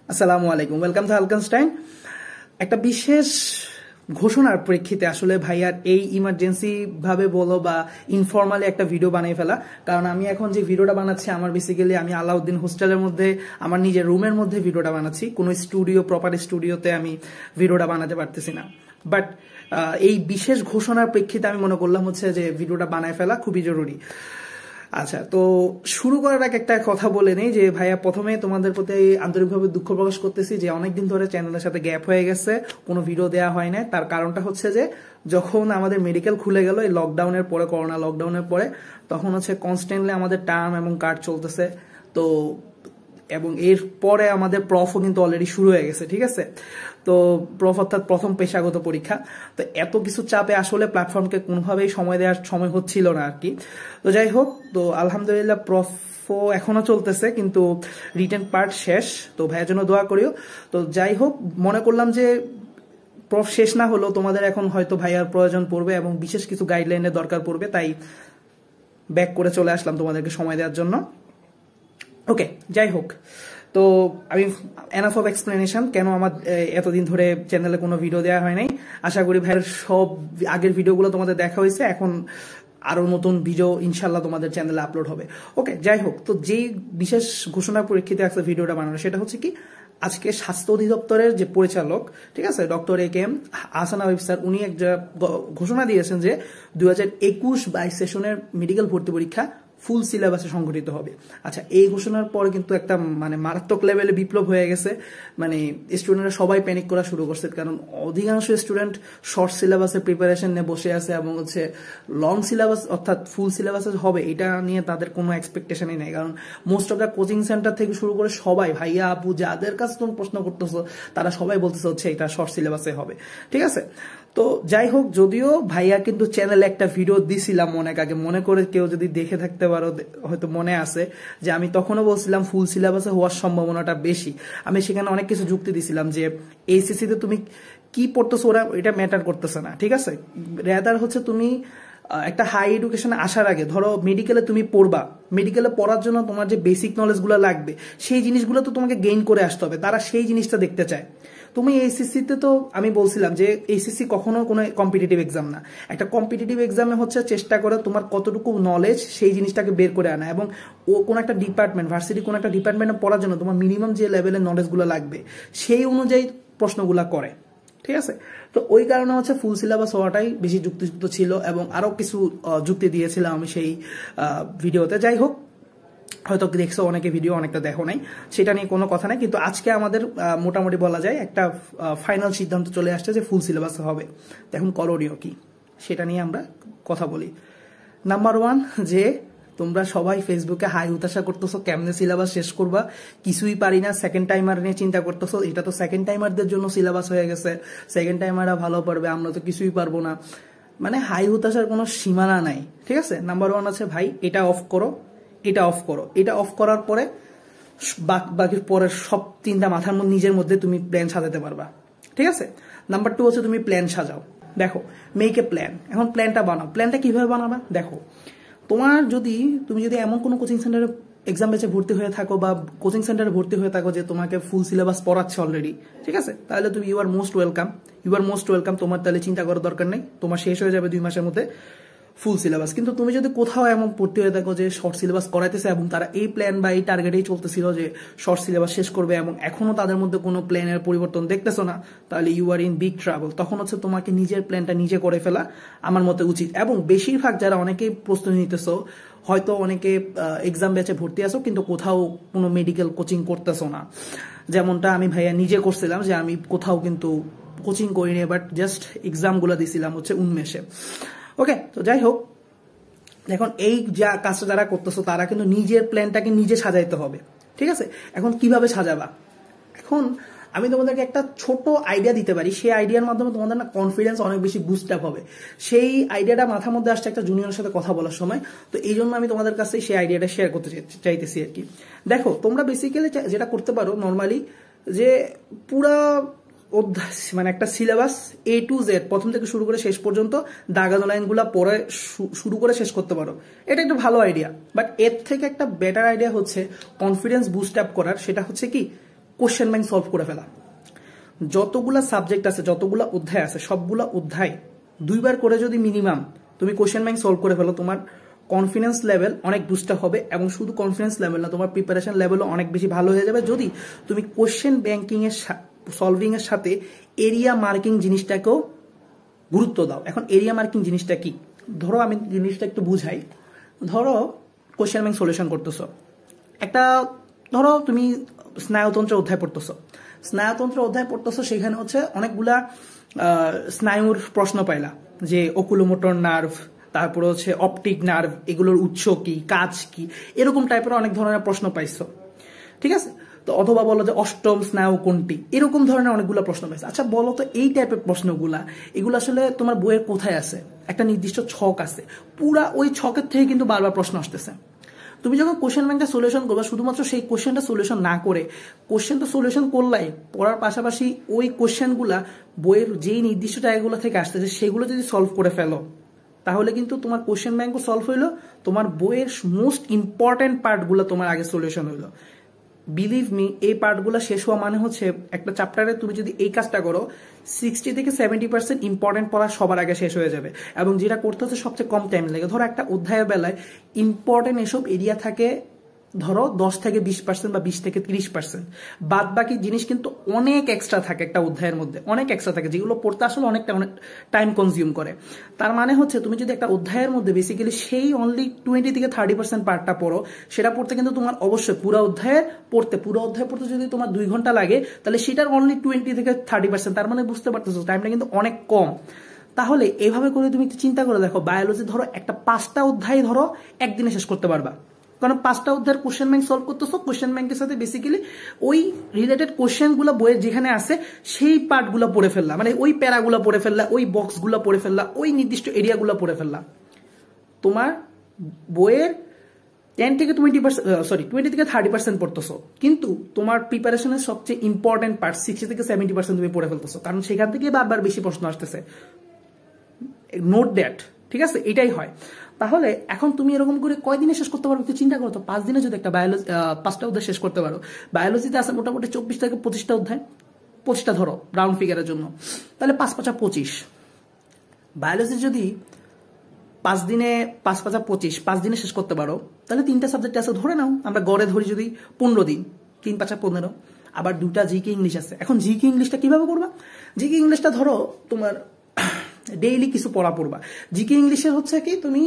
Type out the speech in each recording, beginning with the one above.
আসসালামু আলাইকুম, welcome to হালকানস্টাইন। একটা বিশেষ ঘোষণার প্রেক্ষিতে আসলে ভাইয়ার এই ইমার্জেন্সি ভাবে বলো বা ইনফর্মালি একটা ভিডিও বানিয়ে ফেলা। কারণ আমি এখন যে ভিডিওটা বানাচ্ছি আমার বেসিক্যালি আমি আলাউদ্দিন হোস্টেলের মধ্যে আমার নিজের রুমের মধ্যে ভিডিওটা বানাচ্ছি। কোনো প্রপার স্টুডিওতে আমি ভিডিওটা বানাতে পারতেছি না। বাট এই বিশেষ ঘোষণার প্রেক্ষিতে আমি মনে করলাম হচ্ছে যে ভিডিওটা বানায় ফেলা খুবই জরুরি। আচ্ছা, তো শুরু করার আগে একটা কথা বলে নেই যে ভাইয়া, প্রথমে তোমাদের প্রতি আন্তরিকভাবে দুঃখ প্রকাশ করতেছি যে অনেকদিন ধরে চ্যানেলের সাথে গ্যাপ হয়ে গেছে, কোনো ভিডিও দেওয়া হয় না। তার কারণটা হচ্ছে যে যখন আমাদের মেডিকেল খুলে গেল এই লকডাউনের পরে, করোনা লকডাউনের পরে, তখন হচ্ছে কনস্ট্যান্টলি আমাদের টার্ম এবং কার্ড চলতেছে। তো এবং এর পরে আমাদের প্রফও কিন্তু অলরেডি শুরু হয়ে গেছে, ঠিক আছে। তো প্রফ অর্থাৎ প্রথম পেশাগত পরীক্ষা। তো এত কিছু চাপে আসলে প্ল্যাটফর্মকে কোনোভাবেই সময় দেওয়ার সময় হচ্ছিল না আর কি। তো যাই হোক, তো আলহামদুলিল্লাহ প্রফও এখনো চলতেছে, কিন্তু রিটেন পার্ট শেষ। তো ভাইয়ের জন্য দোয়া করিও। তো যাই হোক, মনে করলাম যে প্রফ শেষ না হলেও তোমাদের এখন হয়তো ভাইয়ার প্রয়োজন পড়বে এবং বিশেষ কিছু গাইডলাইনের দরকার পড়বে, তাই ব্যাক করে চলে আসলাম তোমাদেরকে সময় দেওয়ার জন্য। ওকে, যাই হোক, তো আমি এনাফ অফ এক্সপ্লেনেশন কেন আমার এতদিন ধরে চ্যানেলে কোনো ভিডিও দেওয়া হয় নাই। আশা করি ভাইয়ের সব আগের ভিডিওগুলো তোমাদের দেখা হয়েছে, এখন আরো নতুন ভিডিও ইনশাল্লাহ তোমাদের চ্যানেলে আপলোড হবে। ওকে, যাই হোক, তো যেই বিশেষ ঘোষণার পরীক্ষিতে একটা ভিডিওটা বানানো সেটা হচ্ছে কি, আজকে স্বাস্থ্য অধিদপ্তরের যে পরিচালক, ঠিক আছে, doctor A.K.M. Ahsan Habib sir, উনি এক ঘোষণা দিয়েছেন যে 2021-22 সেশনের মেডিকেল ভর্তি পরীক্ষা ফুল সিলেবাসে সংগঠিত হবে। আচ্ছা, এই ঘোষণার পর কিন্তু একটা মারাত্মক লেভেলে বিপ্লব হয়ে গেছে। স্টুডেন্টরা সবাই প্যানিক করা শুরু করছে, কারণ অধিকাংশ স্টুডেন্ট শর্ট সিলেবাসের প্রিপারেশন নিয়ে বসে আছে এবং হচ্ছে লং সিলেবাস অর্থাৎ ফুল সিলেবাসে হবে এটা নিয়ে তাদের কোনো এক্সপেকটেশনই নেই। কারণ most of the coaching centre থেকে শুরু করে সবাই, ভাইয়া আপু যাদের কাছে তুমি প্রশ্ন করতেছো তারা সবাই বলতেছে হচ্ছে এটা শর্ট সিলেবাসে হবে, ঠিক আছে। তো যাই হোক, যদিও ভাইয়া কিন্তু চ্যানেলে একটা ভিডিও দিছিলাম অনেক আগে, মনে করে কেউ যদি দেখে থাকতে পারো হয়তো মনে আছে যে আমি তখনও বলছিলাম ফুল সিলেবাসে হওয়ার সম্ভাবনাটা বেশি। আমি সেখানে অনেক কিছু যুক্তি দিছিলাম যে এইচএসসি তে তুমি কি পড়তেছো ওরা এটা ম্যাটার করতেছে না, ঠিক আছে। রেদার হচ্ছে তুমি একটা হাই এডুকেশনে আসার আগে, ধরো মেডিকেলে তুমি পড়বা, মেডিকেলে পড়ার জন্য তোমার যে বেসিক নলেজগুলো লাগবে সেই জিনিসগুলো তো তোমাকে গেইন করে আসতে হবে, তারা সেই জিনিসটা দেখতে চায়। তুমি এইচএসসি তে তো আমি বলছিলাম যে এইচএসসি কখনো কোনো কম্পিটিটিভ এক্সাম না। একটা কম্পিটিটিভ এক্সামে হচ্ছে চেষ্টা করে তোমার কতটুকু নলেজ সেই জিনিসটাকে বের করে আনা, এবং ও কোনো একটা ডিপার্টমেন্ট, ভার্সিটি কোনো একটা ডিপার্টমেন্টে পড়ার জন্য তোমার মিনিমাম যে লেভেলের নলেজগুলো লাগবে সেই অনুযায়ী প্রশ্নগুলো করে, ঠিক আছে। তো ওই কারণে হচ্ছে ফুল সিলেবাস হওয়াটাই বেশি যুক্তিযুক্ত ছিল, এবং আরো কিছু যুক্তি দিয়েছিলাম আমি সেই ভিডিওতে। যাই হোক, হয়তো দেখছো অনেকে ভিডিও, অনেকটা দেখো নাই, সেটা নিয়ে কোনো কথা নাই। কিন্তু আজকে আমাদের মোটামুটি বলা যায় একটা ফাইনাল সিদ্ধান্ত চলে আসছে যে ফুল সিলেবাস হবে। এখন করণীয় কি সেটা নিয়ে আমরা কথা বলি। নাম্বার 1, যে তোমরা সবাই ফেসবুকে হাই হতাশা করতেছো কেমনে সিলেবাস শেষ করবা, কিছুই পারি না, সেকেন্ড টাইমার নিয়ে চিন্তা করতেছো। এটা তো সেকেন্ড টাইমারদের জন্য সিলেবাস হয়ে গেছে, সেকেন্ড টাইমাররা ভালো পারবে, আমরা তো কিছুই পারবো না। হাই হতাশার কোনো সীমানা নাই, ঠিক আছে। নাম্বার 1 আছে, ভাই এটা অফ করো, এটা অফ করো, এটা অফ করার পরে বাকি পরের সব তিনটা মাথার মধ্যে নিজের মধ্যে তুমি প্ল্যান সাজাতে পারবা, ঠিক আছে। নাম্বার 2 হচ্ছে তুমি প্ল্যান সাজাও। দেখো, মেক এ প্ল্যান। এখন প্ল্যানটা বানাও। প্ল্যানটা কিভাবে বানাবা? দেখো, তুমি যদি এমন কোনো কোচিং সেন্টারে এক্সাম বেচে ভর্তি হয়ে থাকো বা কোচিং সেন্টারে ভর্তি হয়ে থাকো যে তোমাকে ফুল সিলেবাস পড়াচ্ছে অলরেডি, ঠিক আছে, তাহলে তুমি ইউ আর মোস্ট ওয়েলকাম। তোমার তাহলে চিন্তা করার দরকার নেই, তোমার শেষ হয়ে যাবে 2 মাসের মধ্যে ফুল সিলেবাস। কিন্তু তুমি যদি কোথাও এমন পড়তে হয়ে থাকো যে শর্ট সিলেবাস করাইতেছে এবং তারা এই প্ল্যান বা এই টার্গেটেই চলতেছিল যে শর্ট সিলেবাস শেষ করবে এবং এখনো তাদের মধ্যে কোনো প্ল্যানের পরিবর্তন দেখতেছো না, তাহলে you are in big trouble. তখন হচ্ছে তোমাকে নিজের প্ল্যানটা নিজে করে ফেলা আমার মতে উচিত। এবং বেশিরভাগ যারা অনেকেই প্রস্তুতি নিতেছো, হয়তো অনেকে এক্সাম ব্যাচে ভর্তি আছো কিন্তু কোথাও কোনো মেডিকেল কোচিং করতেছো না, যেমনটা আমি ভাইয়া নিজে করছিলাম, যে আমি কোথাও কিন্তু কোচিং করিনি, বাট জাস্ট এক্সামগুলো দিছিলাম হচ্ছে উন্মেষে। ওকে, তো যাই হোক, এখন এই কাজটা যারা করতেছো তারা কিন্তু নিজের প্ল্যানটাকে নিজে সাজাইতে হবে, ঠিক আছে। এখন কিভাবে সাজাবা? এখন আমি তোমাদেরকে একটা ছোট আইডিয়া দিতে পারি, সেই আইডিয়ার মাধ্যমে তোমাদের না কনফিডেন্স অনেক বেশি বুস্ট আপ হবে। সেই আইডিয়াটা মাথার মধ্যে আসছে একটা জুনিয়রের সাথে কথা বলার সময়, তো এই জন্য আমি তোমাদের কাছে সেই আইডিয়াটা শেয়ার করতে চাইতেছি আর কি। দেখো, তোমরা বেসিক্যালি যেটা করতে পারো নর্মালি, যে পুরা অধ্যায় একটা সিলেবাস A to Z প্রথম থেকে শুরু করে শেষ পর্যন্ত দাগানো লাইনগুলো পরে শুরু করে শেষ করতে পারো। এটা একটা ভালো আইডিয়া, বাট এর থেকে একটা বেটার আইডিয়া হচ্ছে কনফিডেন্স বুস্ট আপ করার। সেটা হচ্ছে কি, কোশ্চেন ব্যাংক সলভ করে ফেলা। যতগুলা সাবজেক্ট আছে, যতগুলা অধ্যায় আছে, সবগুলা অধ্যায় 2 বার করে যদি মিনিমাম তুমি কোশ্চেন ব্যাংক সলভ করে ফেলো, তোমার কনফিডেন্স লেভেল অনেক বুস্ট হবে। এবং শুধু কনফিডেন্স লেভেল না, তোমার প্রিপারেশন লেভেলও অনেক বেশি ভালো হয়ে যাবে যদি তুমি কোশ্চেন ব্যাংকিং এর সলভিং এর সাথে এরিয়া মার্কিং জিনিসটাকেও গুরুত্ব দাও। এখন এরিয়া মার্কিং জিনিসটা কি? ধরো আমি জিনিসটা একটু বুঝাই। ধরো কোশ্চেন ব্যাংক সলিউশন করতেছো, একটা ধরো তুমি স্নায়ুতন্ত্র অধ্যায় পড়তেছো, সেখানে হচ্ছে অনেকগুলা স্নায়ুর প্রশ্ন পাইলা, যে ওকুলোমোটর নার্ভ, তারপরে হচ্ছে অপটিক নার্ভ, এগুলোর উৎস কি, কাজ কি, এরকম টাইপের অনেক ধরনের প্রশ্ন পাইছো, ঠিক আছে? তো অথবা বলো যে অষ্টম স্নায়ু কোনটি, এরকম ধরনের অনেকগুলো প্রশ্ন পাইছো। আচ্ছা বলো তো, এই টাইপের প্রশ্নগুলা এগুলো আসলে তোমার বইয়ের কোথায় আছে? একটা নির্দিষ্ট ছক আছে, পুরা ওই ছকের থেকে কিন্তু বারবার প্রশ্ন আসতেছে। তুমি যখন কোশ্চেন ব্যাংকটা সলিউশন করবে, শুধুমাত্র সেই কোশ্চেনটা সলিউশন না করে, কোশ্চেনটা সলিউশন করলাই পড়ার পাশাপাশি ওই কোশ্চেনগুলা বইয়ের যেই নির্দিষ্ট জায়গাগুলো থেকে আসতেছে সেগুলো যদি সলভ করে ফেলো, তাহলে কিন্তু তোমার কোশ্চেন ব্যাংকও সলভ হইলো, তোমার বইয়ের মোস্ট ইম্পর্টেন্ট পার্টগুলো তোমার আগে সলিউশন হইলো। বিলিভ মি, এই পার্টগুলো শেষ হওয়া মানে হচ্ছে একটা চ্যাপ্টারে তুমি যদি এই কাজটা করো, 60 থেকে 70% ইম্পর্টেন্ট পড়া সবার আগে শেষ হয়ে যাবে। এবং যেটা করতে হচ্ছে সবচেয়ে কম টাইম লাগে। ধরো একটা অধ্যায়ের বেলায় ইম্পর্টেন্ট এসব এরিয়া থাকে ধরো 10 থেকে 20% বা 20 থেকে 30%। বাদ বাকি জিনিস কিন্তু অনেক এক্সট্রা থাকে একটা অধ্যায়ের মধ্যে, অনেক এক্সট্রা থাকে, যেগুলো পড়তে আসলে অনেক টাইম কনজিউম করে। তার মানে হচ্ছে তুমি যদি একটা অধ্যায়ের মধ্যে বেসিক্যালি সেই অনলি 20 থেকে 30% পার্টটা পড়ো, সেটা পড়তে কিন্তু তোমার অবশ্যই পুরো অধ্যায় পড়তে যদি তোমার 2 ঘন্টা লাগে, তাহলে সেটার অনলি 20 থেকে 30%, তার মানে বুঝতে পারতেছো টাইমটা কিন্তু অনেক কম। তাহলে এইভাবে করে তুমি একটু চিন্তা করে দেখো, বায়োলজি ধরো একটা 5টা অধ্যায় ধরো একদিনে শেষ করতে পারবা, কারণ 5টা অধ্যায়ের কোশ্চেন ব্যাংক সলভ করতেছো। কোশ্চেন ব্যাংকের সাথে বেসিক্যালি ওই রিলেটেড কোশ্চেন গুলো বইয়ের যেখানে আছে সেই পার্ট গুলো পড়ে ফেললা, মানে ওই প্যারাগুলো পড়ে ফেললা, ওই বক্স গুলো পড়ে ফেললা, ওই নির্দিষ্ট এরিয়াগুলো পড়ে ফেললা। তোমার বইয়ের 20 থেকে 30% পড়তেছো, কিন্তু তোমার প্রিপারেশনের সবচেয়ে ইম্পর্টেন্ট পার্ট 60 থেকে 70% তুমি পড়ে ফেলতেছো, কারণ সেখান থেকে বারবার বেশি প্রশ্ন আসতেছে। নোট দ্যাট, ঠিক আছে? এটাই হয়। তাহলে এখন তুমি এরকম করে কয়দিনে শেষ করতে পারবে? একটু চিন্তা করো তো, 5 দিনে যদি একটা বায়োলজি 5টা অধ্যায় শেষ করতে পারো, বায়োলজিতে আছে মোটামুটি 24 থেকে 25টা অধ্যায়, 25টা ধরো রাউন্ড ফিগারের জন্য, তাহলে 5 5 25। বায়োলজি যদি 5 দিনে 5 5 25 5 দিনে শেষ করতে পারো, তাহলে 3টা সাবজেক্ট আছে, ধরে নাও আমরা গড়ে ধরি যদি 15 দিন, 3 5 15। আবার 2টা জিকে ইংলিশ আছে। এখন জিকে ইংলিশটা কিভাবে করবা? জিকে ইংলিশটা ধরো তোমার ডেইলি কিছু পড়বা। জিকে ইংলিশের হচ্ছে কি, তুমি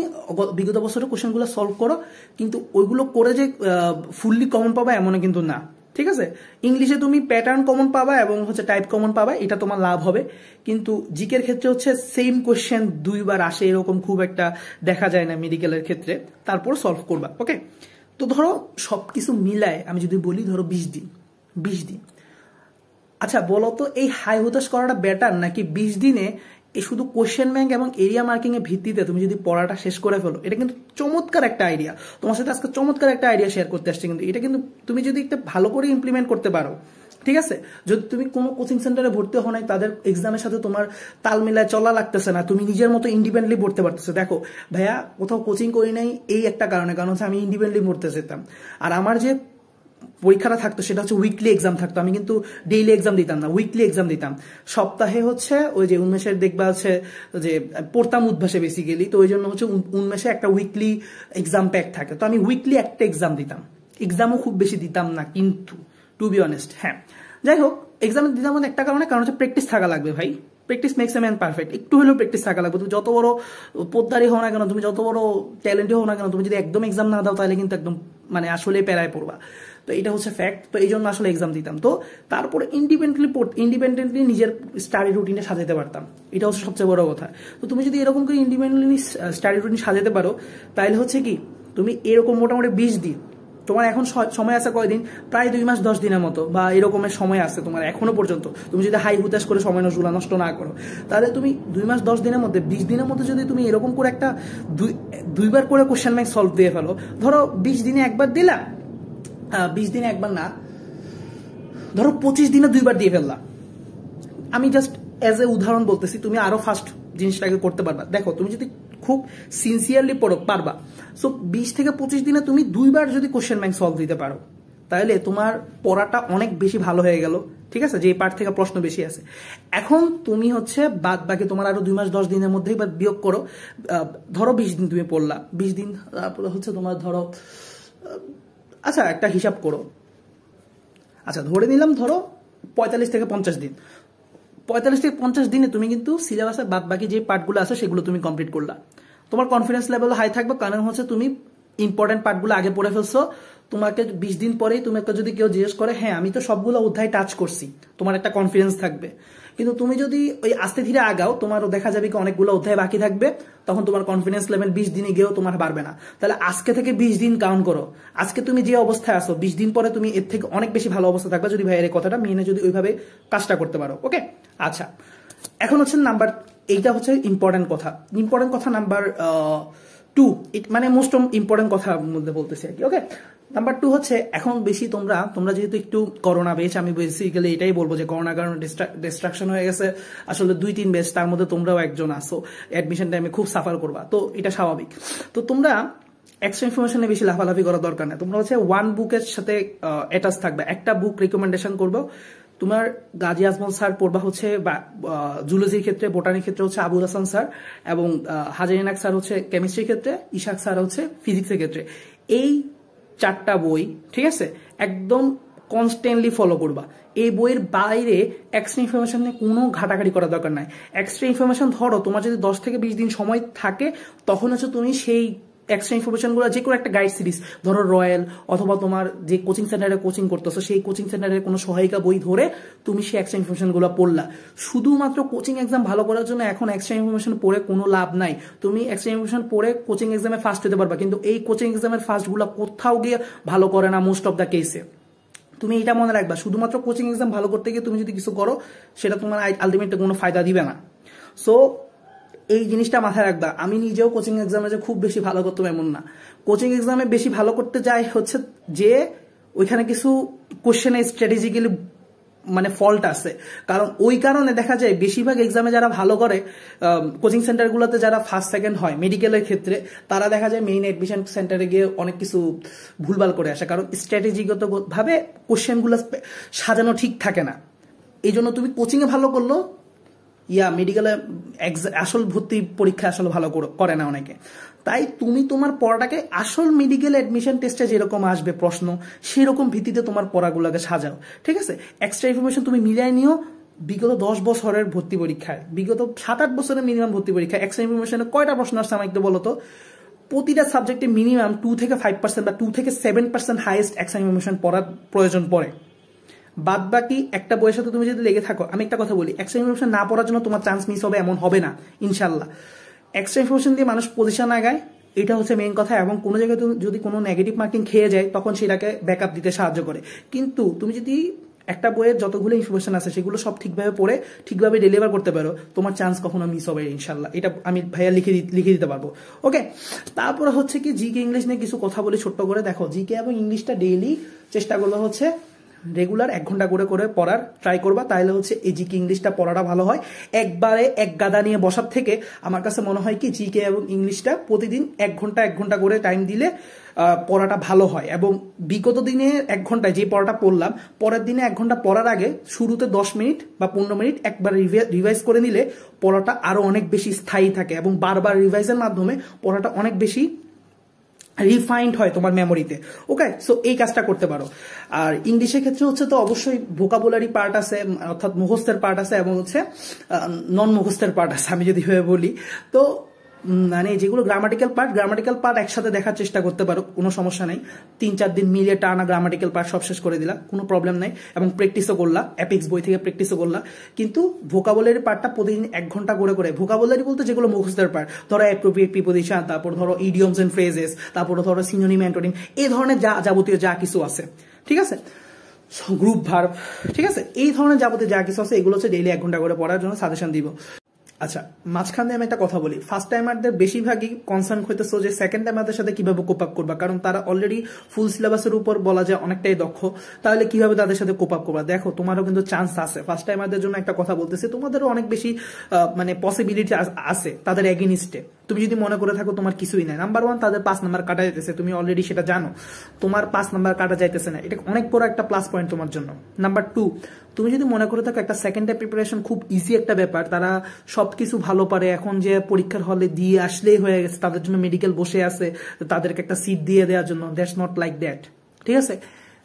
বিগত বছরের কোশ্চেনগুলো সলভ করো, কিন্তু ওইগুলো করে যে ফুললি কমন পাবা এমন কিন্তু না, ঠিক আছে? ইংলিশে তুমি প্যাটার্ন কমন পাবা এবং হচ্ছে টাইপ কমন পাবা, এটা তোমার লাভ হবে। কিন্তু জিকের ক্ষেত্রে হচ্ছে সেম কোশ্চেন 2 বার আসে, এরকম খুব একটা দেখা যায় না মেডিকেলের ক্ষেত্রে, তারপর সলভ করবা। ওকে, তো ধরো সবকিছু মিলায় আমি যদি বলি ধরো 20 দিন। আচ্ছা বলো তো, এই হাই হতাশ করাটা বেটার নাকি 20 দিনে এই শুধু কোশ্চেন ব্যাংক এবং এরিয়া মার্কিং এর ভিত্তিতে তুমি যদি পড়াটা শেষ করে ফেলো? এটা কিন্তু চমৎকার একটা আইডিয়া, তোমার সাথে আজকে চমৎকার একটা আইডিয়া শেয়ার করতে আসছে। কিন্তু এটা কিন্তু তুমি যদি একটা ভালো করে ইমপ্লিমেন্ট করতে পারো, ঠিক আছে? যদি তুমি কোনো কোচিং সেন্টারে ভর্তি হও নাই, তাদের এক্সামের সাথে তোমার তাল মিলায় চলা লাগতেছে না, তুমি নিজের মতো ইন্ডিপেন্ডেন্টলি পড়তে পারতেছো। দেখো ভাইয়া, কোথাও কোচিং করি নাই এই একটা কারণ হচ্ছে আমি ইন্ডিপেন্ডেন্টলি পড়তে যেতাম, আর আমার যে পরীক্ষাটা থাকতো সেটা হচ্ছে উইকলি এক্সাম থাকতো। আমি কিন্তু ডেইলি এক্সাম দিতাম না, উইকলি এক্সাম দিতাম। সপ্তাহে হচ্ছে ওই যে উন্মেষের দেখবা হচ্ছে যে পড়তাম উদ্ভাসে বেসিক্যালি, তো ওই জন্য হচ্ছে উন্মেষে একটা উইকলি এক্সাম প্যাক থাকে, তো আমি উইকলি একটা এক্সাম দিতাম। এক্সামও খুব বেশি দিতাম না কিন্তু, টু বি অনেস্ট। হ্যাঁ, যাই হোক, এক্সাম দিতাম একটা কারণ হচ্ছে প্র্যাকটিস থাকা লাগবে ভাই। Practice makes a man perfect. একটু হলেও প্র্যাকটিস থাকা লাগবে। তুমি যত বড় পোদ্দারি হও না কেন, তুমি যত বড় ট্যালেন্টেড হও না কেন, তুমি যদি একদম এক্সাম না দাও তাহলে কিন্তু একদম মানে আসলে প্যারায় পড়বা। তো এটা হচ্ছে ফ্যাক্ট। তো এই জন্য আসলে এক্সাম দিতাম। তো তারপরে ইন্ডিপেন্ডেন্টলি নিজের স্টাডি রুটিনে সাজাতে পারতাম, এটা হচ্ছে সবচেয়ে বড় কথা। তো তুমি যদি এরকম করে ইন্ডিপেন্ডেন্টলি স্টাডি রুটিন সাজাতে পারো, তাহলে হচ্ছে কি তুমি এরকম মোটামুটি 20 দিন, তোমার এখন সময় আছে কয়দিন, প্রায় 2 মাস 10 দিনের মতো বা এরকমের সময় আছে তোমার এখনো পর্যন্ত। তুমি যদি হাই হুতাশ করে সময় নষ্ট না করো, তাহলে তুমি 2 মাস 10 দিনের মধ্যে 20 দিনের মধ্যে যদি তুমি এরকম করে একটা 2 বার করে কোশ্চেন ব্যাংক সলভ দিয়ে ফেলো, ধরো 20 দিনে একবার দিলা, 20 দিনে একবার না, ধরো 25 দিনে 2 বার দিয়ে ফেললা। আমি জাস্ট এজ এ উদাহরণ বলতেছি, তুমি আরো ফাস্ট জিনিসটাকে করতে পারবা। দেখো তুমি যদি খুব সিনসিয়ারলি পড়ো পারবা। সো 20 থেকে 25 দিনে তুমি 2 বার যদি কোশ্চেন ব্যাংক সলভ দিতে পারো, তাহলে তোমার পড়াটা অনেক বেশি ভালো হয়ে গেল, ঠিক আছে, যে পার্ট থেকে প্রশ্ন বেশি আছে। এখন তুমি হচ্ছে বাদ বাকি তোমার আরো 2 মাস 10 দিনের মধ্যেই বা বিয়োগ করো, ধরো 20 দিন তুমি পড়লা, 20 দিন তারপরে হচ্ছে তোমার ধরো আচ্ছা একটা হিসাব করো, আচ্ছা ধরে নিলাম ধরো 45 থেকে 50 দিন, 45 থেকে 50 দিনে তুমি কিন্তু সিলেবাসের বাদ বাকি যে পার্টগুলো আছে সেগুলো তুমি কমপ্লিট করলা। তোমার কনফিডেন্স লেভেল হাই থাকবে, কারণ হচ্ছে তুমি ইম্পর্টেন্ট পার্টগুলো আগে পড়ে ফেলছো। তোমাকে 20 দিন পরেই তোমাকে যদি কেউ জিজ্ঞেস করে হ্যাঁ আমি তো সবগুলো অধ্যায় টাচ করছি, তোমার একটা কনফিডেন্স থাকবে। কিন্তু তুমি যদি ওই আস্তে ধীরে আগাও, তোমারও দেখা যাবে কি অনেকগুলো অধ্যায় বাকি থাকবে, তখন তোমার কনফিডেন্স লেভেল 20 দিনে গিয়েও তোমার বাড়বে না। তাহলে আজকে থেকে 20 দিন কাউন্ট করো, আজকে তুমি যে অবস্থায় আছো 20 দিন পরে তুমি এর থেকে অনেক বেশি ভালো অবস্থা থাকবে, যদি ভাইয়ের এই কথাটা মেনে যদি ওইভাবে কাজটা করতে পারো। ওকে, আচ্ছা এখন হচ্ছে নাম্বার, এইটা হচ্ছে ইম্পর্টেন্ট কথা নাম্বার 2, মানে মোস্ট ইম্পর্টেন্ট কথার মধ্যে বলতেছি আর কি। ওকে, নাম্বার 2 হচ্ছে এখন বেশি তোমরা যেহেতু একটু করোনা বেচ, আমি বেসিক্যালি এটাই বলবো যে করোনার কারণে ডিস্ট্রাকশন হয়ে গেছে আসলে 2-3 বেচ, তার মধ্যে তোমরাও একজন আসো, অ্যাডমিশন টাইমে খুব সাফার করবা, তো এটা স্বাভাবিক। তো তোমরা এক্সট্রা ইনফরমেশনে বেশি লাফালাফি করার দরকার নেই, তোমরা হচ্ছে ওয়ান বুকের সাথে অ্যাটাচ থাকবে, একটা বুক রিকমেন্ডেশন করবো। তোমার গাজী আজমল স্যার পড়বা হচ্ছে জুলজির ক্ষেত্রে, বোটানির ক্ষেত্রে হচ্ছে আবুল হাসান স্যার, এবং হাজারিনাক স্যার হচ্ছে কেমিস্ট্রির ক্ষেত্রে, ইশাক স্যার হচ্ছে ফিজিক্সের ক্ষেত্রে। এই 4টা বই, ঠিক আছে, একদম কনস্ট্যান্টলি ফলো করবা। এই বইয়ের বাইরে এক্সট্রা ইনফরমেশন নিয়ে কোনো ঘাটাঘাটি করার দরকার নাই। এক্সট্রা ইনফরমেশন ধরো তোমার যদি 10 থেকে 20 দিন সময় থাকে, তখন হচ্ছে তুমি সেই এক্সট্রা ইনফরমেশনগুলো যে কোনো একটা গাইড সিরিজ ধরো, রয়্যাল অথবা তোমার যে কোচিং সেন্টারে কোচিং করতেছো সেই কোচিং সেন্টারের কোনো সহায়িকা বই ধরে তুমি সেই এক্সট্রা ইনফরমেশনগুলো পড়লা। শুধুমাত্র কোচিং এক্সাম ভালো করার জন্য এখন এক্সট্রা ইনফরমেশন পড়ে কোনো লাভ নাই। তুমি এক্সট্রা ইনফরমেশন পড়ে কোচিং এক্সামে ফার্স্ট হতে পারবা, কিন্তু এই কোচিং এক্সামের ফার্স্টগুলো কোথাও গিয়ে ভালো করে না মোস্ট অফ দ্য কেসে। তুমি এটা মনে রাখবা, শুধুমাত্র কোচিং এক্সাম ভালো করতে গিয়ে তুমি যদি কিছু করো সেটা তোমার আলটিমেটলি কোনো ফায়দা দিবে না। সো এই জিনিসটা মাথায় রাখবা। আমি নিজেও কোচিং এক্সামে যে খুব বেশি ভালো করতাম এমন না, কোচিং এক্সামে বেশি ভালো করতে যাই হচ্ছে যে ওইখানে কিছু কোশ্চেনে স্ট্র্যাটেজিক্যালি মানে ফল্ট আছে, কারণ ওই কারণে দেখা যায় বেশিরভাগ এক্সামে যারা ভালো করে কোচিং সেন্টারগুলোতে যারা ফার্স্ট সেকেন্ড হয় মেডিকেলের ক্ষেত্রে, তারা দেখা যায় মেইন অ্যাডমিশন সেন্টারে গিয়ে অনেক কিছু ভুলভাল করে আসে, কারণ স্ট্র্যাটেজিগত ভাবে কোশ্চেনগুলো সাজানো ঠিক থাকে না। এই জন্য তুমি কোচিংয়ে ভালো করলো, মেডিকেলে আসল ভর্তি পরীক্ষা আসলে ভালো করে না অনেকে। তাই তুমি তোমার পড়াটাকে আসল মেডিকেল অ্যাডমিশন টেস্টে যেরকম আসবে প্রশ্ন, সেরকম ভিত্তিতে তোমার পড়াগুলোকে সাজাও, ঠিক আছে। এক্সট্রা ইনফরমেশন তুমি মিলাই নিও। বিগত 10 বছরের ভর্তি পরীক্ষায়, বিগত 7-8 বছরের মিনিমাম ভর্তি পরীক্ষায় এক্সট্রা ইনফরমেশনে কয়টা প্রশ্ন আসছে আমাকে একটু বলো তো? প্রতিটা সাবজেক্টে মিনিমাম 2 থেকে 5% বা 2 থেকে 7% হাইয়েস্ট এক্সট্রা ইনফরমেশন পড়ার প্রয়োজন পড়ে। বাদ বাকি একটা বইয়ের সাথে তুমি যদি লেগে থাকো, আমি একটা কথা বলি, এক্সট্রা ইনফরমেশন না পড়ার জন্য তোমার চান্স মিস হবে এমন হবে না ইনশাল্লাহ। এক্সট্রা ইনফরমেশন দিয়ে মানুষ পজিশন আগায়, এটা হচ্ছে মেইন কথা। এবং কোনো জায়গায় যদি কোনো নেগেটিভ মার্কিং খেয়ে যায় তখন সেটাকে ব্যাকআপ দিতে সাহায্য করে। কিন্তু তুমি যদি একটা বইয়ের যতগুলো ইনফরমেশন আছে সেগুলো সব ঠিকভাবে পড়ে ঠিকভাবে ডেলিভার করতে পারো, তোমার চান্স কখনো মিস হবে ইনশাল্লাহ। এটা আমি ভাইয়া লিখে দিতে পারবো। ওকে, তারপরে হচ্ছে কি জিকে ইংলিশ নিয়ে কিছু কথা বলি ছোট্ট করে। দেখো, জিকে এবং ইংলিশটা ডেইলি চেষ্টা করলে হচ্ছে রেগুলার 1 ঘন্টা করে পড়ার ট্রাই করবা, তাহলে হচ্ছে এই জিকে ইংলিশটা পড়াটা ভালো হয়। একবারে এক গাদা নিয়ে বসার থেকে আমার কাছে মনে হয় কি জিকে এবং ইংলিশটা প্রতিদিন 1 ঘন্টা করে টাইম দিলে পড়াটা ভালো হয়। এবং বিগত দিনে 1 ঘন্টায় যে পড়াটা পড়লাম, পরের দিনে 1 ঘন্টা পড়ার আগে শুরুতে 10 মিনিট বা 15 মিনিট একবার রিভাইজ করে নিলে পড়াটা আরো অনেক বেশি স্থায়ী থাকে, এবং বারবার রিভাইজের মাধ্যমে পড়াটা অনেক বেশি রিফাইন্ড হয় তোমার মেমোরিতে। ওকে, সো এই কাজটা করতে পারো। আর ইংলিশের ক্ষেত্রে হচ্ছে তো অবশ্যই ভোকাবুলারি পার্ট আছে, অর্থাৎ মুখস্থের পার্ট আছে, এবং হচ্ছে নন মুখস্থের পার্ট আছে আমি যদি বলি। তো মানে যেগুলো গ্রামাটিক্যাল পার্ট একসাথে দেখার চেষ্টা করতে পারো, কোনো সমস্যা নেই। 3-4 দিন মিলিয়ে টানা গ্রামাটিক্যাল পার্ট সব শেষ করে দিলা, কোনো প্রবলেম নাই। এবং প্র্যাকটিসও করলা, অ্যাপিক্স বই থেকে প্র্যাকটিসও করলা। কিন্তু ভোকাবুলারি পার্টটা প্রতিদিন 1 ঘন্টা করে ভোকাবুলারি বলতে যেগুলো মুখস্থের পার্ট, ধরো অ্যাপ্রোপ্রিয়েট প্রিপোজিশন, তারপর ধরো ইডিয়মস এন্ড ফ্রেজেস, তারপর ধরো সিনোনিম অ্যান্টোনিম, এই ধরনের যাবতীয় যা কিছু আছে, ঠিক আছে, গ্রুপ ভার্ব, ঠিক আছে, এই ধরনের যাবতীয় যা কিছু আছে এগুলো হচ্ছে ডেইলি 1 ঘন্টা করে পড়ার জন্য সাজেশন দিব। আচ্ছা, মাঝখানে আমি একটা কথা বলি, ফার্স্ট টাইমারদের বেশিরভাগই কনসার্ন হইতেছে যে সেকেন্ড টাইমারদের সাথে কিভাবে কোপ আপ করবা, কারণ তারা অলরেডি ফুল সিলেবাসের উপর বলা যায় অনেকটাই দক্ষ, তাহলে কিভাবে তাদের সাথে কোপ আপ করবা। দেখো, তোমারও কিন্তু চান্স আছে। ফার্স্ট টাইমারদের জন্য একটা কথা বলতেছি, তোমাদেরও অনেক বেশি মানে পসিবিলিটি আছে তাদের এগেনিস্টে। তুমি যদি মনে করে থাকো তোমার কিছুই নাই, নাম্বার 1 তাদের 5 নাম্বার কাটা যাইতেছে, তুমি অলরেডি সেটা জানো, তোমার 5 নাম্বার কাটা যাইতেছে না, এটা অনেক বড় একটা প্লাস পয়েন্ট তোমার জন্য। নাম্বার 2, তুমি যদি মনে করে থাকো একটা সেকেন্ড টাইম প্রিপারেশন খুব ইজি একটা ব্যাপার, তারা সবকিছু ভালো পারে, এখন যে পরীক্ষার হলে দিয়ে আসলেই হয়ে গেছে, তাদের জন্য মেডিকেল বসে আছে, তাদেরকে একটা সিট দিয়ে দেওয়ার জন্য, দ্যাটস নট লাইক দ্যাট। ঠিক আছে,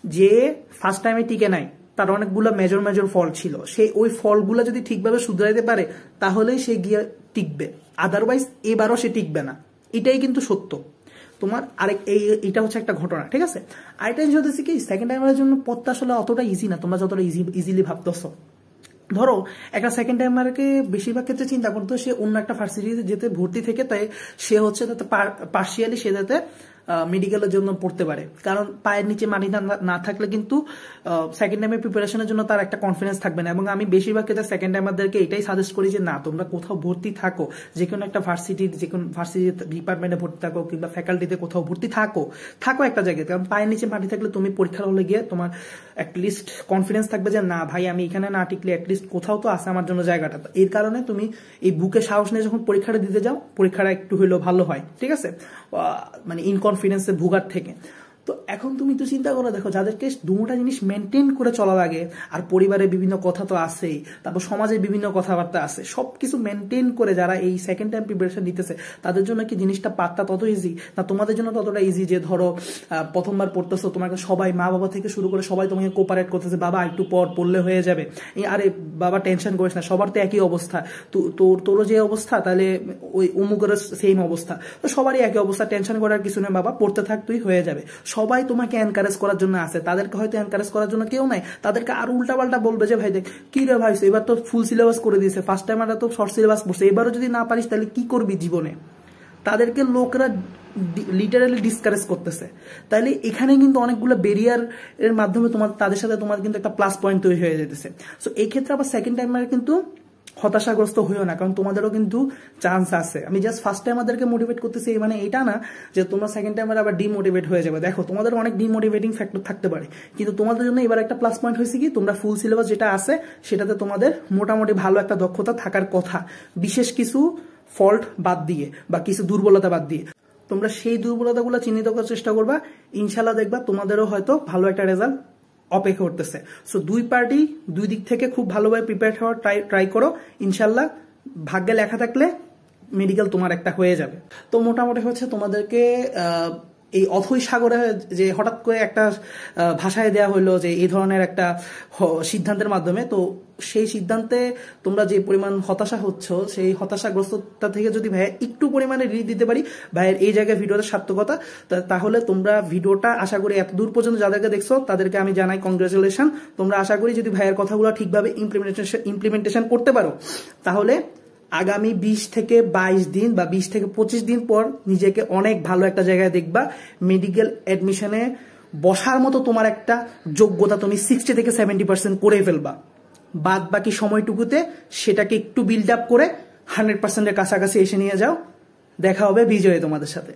যে ফার্স্ট টাইমে টিকে নাই, তার অনেকগুলো মেজর ফল ছিল, সেই ওই ফলগুলো যদি ঠিকভাবে শুধরাইতে পারে তাহলেই সে গিয়ে টিকবে, আদারওয়াইজ এবারও সে টিকবে না। এটাই কিন্তু সত্য। তোমার আরেক এটা হচ্ছে একটা ঘটনা। ঠিক আছে, আরেকটা জিনিস হচ্ছে কি, সেকেন্ড টাইমের জন্য পথটা আসলে অতটা ইজি না, তোমরা যতটা ইজিলি ভাবতেছো। ধরো একটা সেকেন্ড টাইমারকে বেশিরভাগ ক্ষেত্রে চিন্তা করতো সে অন্য একটা ভার্সিটিতে যেতে ভর্তি থেকে, তাই সে হচ্ছে তাতে পার্শিয়ালি সে যাতে মেডিকেলের জন্য পড়তে পারে, কারণ পায়ের নিচে মাটি না থাকলে কিন্তু সেকেন্ড টাইমের প্রিপারেশনের জন্য তার একটা কনফিডেন্স থাকবে না। এবং আমি বেশিরভাগ ক্ষেত্রে সেকেন্ড টাইমারদেরকে এটাই সাজেস্ট করি যে না, তোমরা কোথাও ভর্তি থাকো, যে কোনো একটা ভার্সিটি ডিপার্টমেন্টে ভর্তি থাকো কিংবা ফ্যাকাল্টিতে কোথাও ভর্তি থাকো একটা জায়গায়, কারণ পায়ের নিচে মাটি থাকলে তুমি পরীক্ষার হলে গিয়ে তোমার অ্যাটলিস্ট কনফিডেন্স থাকবে যে না ভাই, আমি এখানে না টিকলে অ্যাটলিস্ট কোথাও তো আছে আমার জন্য জায়গাটা। এর কারণে তুমি এই বুকে সাহস নিয়ে যখন পরীক্ষাটা দিতে যাও, পরীক্ষাটা একটু হলেও ভালো হয়। ঠিক আছে, মানে ইনকনফিডেন্সে ভোগার থেকে। তো এখন তুমি তো চিন্তা করে দেখো, যাদেরকে দুটা জিনিস মেনটেন করে চলা লাগে, আর পরিবারের বিভিন্ন কথা তো আছেই, তারপর সমাজের বিভিন্ন কথাবার্তা আছে, সবকিছু মেনটেন করে যারা এই সেকেন্ড টাইম প্রিপারেশন দিতেছে, তাদের জন্য কি জিনিসটা পাত্তা তত ইজি না? তোমাদের জন্য ততটা ইজি যে ধরো প্রথমবার পড়তেছো, তোমাকে সবাই মা বাবা থেকে শুরু করে সবাই তোমাকে কোপারেট করতেছে, বাবা একটু পড়লে হয়ে যাবে, আরে বাবা টেনশন করিস না, সবার তো একই অবস্থা, তোরও যে অবস্থা তাহলে ওই অমুকের সেম অবস্থা, তো সবারই একই অবস্থা, টেনশন করার কিছু নেই বাবা, পড়তে থাক, তুই হয়ে যাবে। সবাই তোমাকে এনকারেজ করার জন্য আছে, তাদেরকে হয়তো এনকারেজ করার জন্য কেউ নাই, তাদেরকে আরো উল্টাপাল্টা বলবে যে ভাই দেখ কি রে ভাই, এবার তো ফুল সিলেবাস করে দিয়েছে, ফার্স্ট টাইম তো শর্ট সিলেবাস পড়ছে, এবারও যদি না পারিস তাহলে কি করবি জীবনে, তাদেরকে লোকরা লিটারালি ডিসকারেজ করতেছে। তাহলে এখানে কিন্তু অনেকগুলো ব্যারিয়ার এর মাধ্যমে তাদের সাথে তোমার কিন্তু একটা প্লাস পয়েন্ট তৈরি হয়ে যেতেছে। সো এই ক্ষেত্রে আবার সেকেন্ড টাইমারে কিন্তু হতাশাগ্রস্ত হইও না, কারণ তোমাদেরও কিন্তু চান্স আছে। আমি জাস্ট ফার্স্ট টাইমারদেরকে মোটিভেট করতেছি, মানে এটা না যে তোমরা সেকেন্ড টাইমার আবার ডিমোটিভেট হয়ে যাবে। দেখো, তোমাদের অনেক ডিমোটিভেটিং ফ্যাক্টর থাকতে পারে, কিন্তু তোমাদের জন্য এবার একটা প্লাস পয়েন্ট হয়েছে কি, তোমরা ফুল সিলেবাস যেটা আছে সেটাতে তোমাদের মোটামুটি ভালো একটা দক্ষতা থাকার কথা, বিশেষ কিছু ফল্ট বাদ দিয়ে বা কিছু দুর্বলতা বাদ দিয়ে। তোমরা সেই দুর্বলতাগুলো চিহ্নিত করার চেষ্টা করবা, ইনশাল্লাহ দেখবা তোমাদেরও হয়তো ভালো একটা রেজাল্ট অপেক্ষা করতেছে। সো দুই পার্টি দুই দিক থেকে খুব ভালোভাবে প্রিপেয়ার হওয়ার ট্রাই করো, ইনশাল্লাহ ভাগ্যে লেখা থাকলে মেডিকেল তোমার একটা হয়ে যাবে। তো মোটামুটি হচ্ছে তোমাদেরকে এই অথৈ সাগরে যে হঠাৎ করে একটা ভাষায় দেয়া হলো যে এই ধরনের একটা সিদ্ধান্তের মাধ্যমে, তো সেই সিদ্ধান্তে তোমরা যে পরিমাণ হতাশা হচ্ছ, সেই হতাশাগ্রস্ততা থেকে যদি ভাইয়া একটু পরিমাণে রিলিফ দিতে পারি, ভাইয়ের এই জায়গায় ভিডিওটা সার্থকতা, তাহলে তোমরা ভিডিওটা আশা করি এত দূর পর্যন্ত যাদেরকে দেখছো তাদেরকে আমি জানাই কংগ্রেচুলেশন। তোমরা আশা করি যদি ভাইয়ের কথাগুলো ঠিকভাবে ইমপ্লিমেন্টেশন করতে পারো, তাহলে আগামী 20 থেকে 22 দিন বা 20 থেকে 25 দিন পর নিজেকে অনেক ভালো একটা জায়গায় দেখবা, মেডিকেল অ্যাডমিশনে বসার মতো তোমার একটা যোগ্যতা তুমি 60 থেকে 70% করে ফেলবা। বাদ বাকি সময়টুকুতে সেটাকে একটু বিল্ড আপ করে 100% এর কাছাকাছি এসে নিয়ে যাও। দেখা হবে বিজয়ে তোমাদের সাথে।